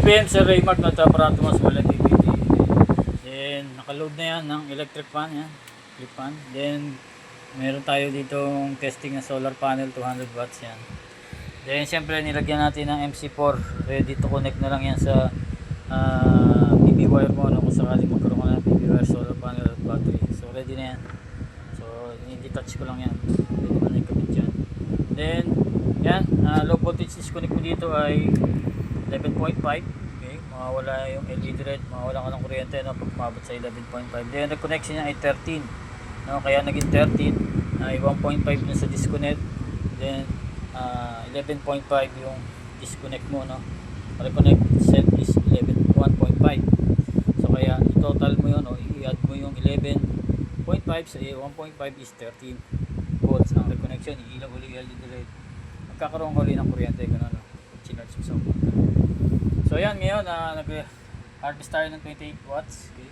PM Sir Raymart na aparato mas wala PPT. Then nakaload na yan ng electric fan yan, clip fan. Then meron tayo ditong testing na solar panel 200 watts yan. Then syempre nilagyan natin ng MC4, ready to connect na lang yan sa PV wire mo no, kung sakaling magkaroon ka ng PV wire, solar panel at battery. So ready na yan. So i-detach ko lang yan, pwede mo na ikabit yan. Then yan, low voltage disconnect mo dito ay 11.5. Okay, mawawala yung LED red, mawawala ka ng kuryente no, pag umabot sa 11.5. Then the connection niya ay 13 no, kaya naging 13 ay 1.5 na sa disconnect. Then 11.5 yung disconnect mo no, reconnect set is 1.5. So kaya i-total mo yun o i-add mo yung 11.5 sa 1.5 is 13 volts ang reconnection. Iilaw uli LED red, magkakaroon ka uli ng kuryente gano'n no, chinarge mo sa umaga. So yan, ngayon nag-harvest tayo ng 28 watts. Okay.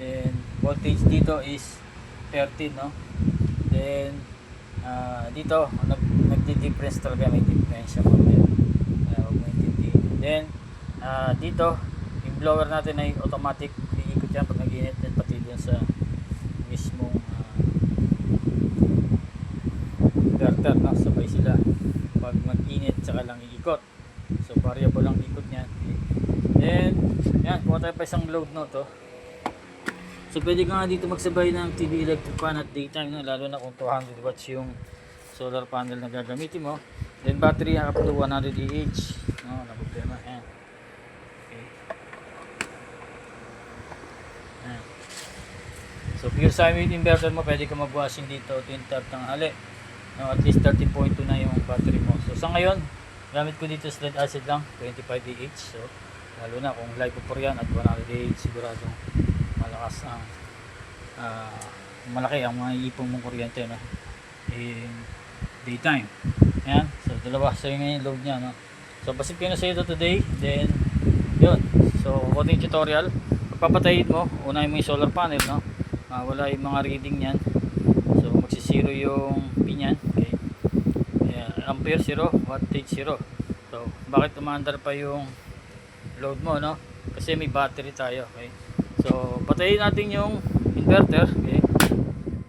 Then voltage dito is 13 no. Then dito nagdi-difference talaga, may difference siya konti. Huwag mo intindihin. Then dito yung blower natin ay automatic, iikot yan pag nag-init, then pati dun sa mismong inverter no, sabay sila pag mag-init saka lang iikot. So variable lang ikot niyan. Then yan, kuha tayo pa isang load no to. So pwede ka nga dito magsabay ng TV electric fan at daytime no, lalo na kung 200 watts yung solar panel na gagamitin mo. Then battery up to 100 Ah no, na problema yan. Okay. Yan. So pure sine wave inverter mo, pwede ka mag-washing dito tuwing tanghali no, at least 13.2 na yung battery mo. So sa ngayon gamit ko dito lead acid lang 25 So lalo na kung live po yan at 100 siguradong malakas ang malaki ang mga ipong mong kuryente no, in daytime. Yan, so dalawa sa yung load nya no. So pasip ko na sa ito today. Then yun, so konting tutorial. Pagpapatayin mo, unahin mo yung solar panel no, wala yung mga reading nyan. So magsisiro yung pin yan. Okay, ampere 0, wattage 0. So bakit umaandar pa yung load mo no, kasi may battery tayo. Okay, so patayin natin yung inverter. Okay,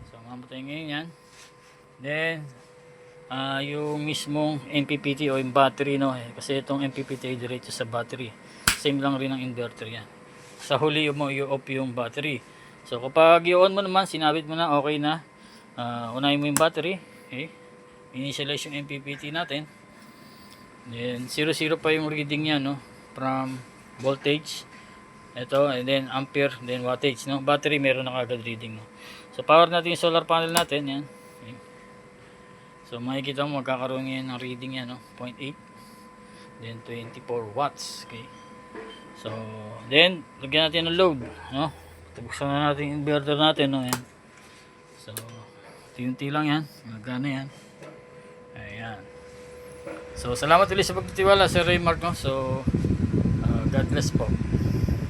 so mamatayin ngayon yan. Then yung mismong MPPT o yung battery no, kasi itong MPPT ay diretso sa battery, same lang rin ang inverter yan. Sa huli mo i-off yung battery. So kapag i-on mo naman, sinabit mo na, okay na, unahin mo yung battery. Okay, initialize yung MPPT natin. Then 00 pa yung reading niya no, from voltage ito, and then ampere, then wattage no. Battery meron na agad reading no. So power natin yung solar panel natin yan. Okay. So makikita mo magkakaroon ngayon ng reading yan no, 0.8, then 24 watts. Okay, so then lagyan natin ng load no, buksan na natin yung inverter natin no. Yan, so unti-unti lang yan, magana yan. Ayan. So salamat ulit sa pagtitiwala Sir Raymart no. So God bless po.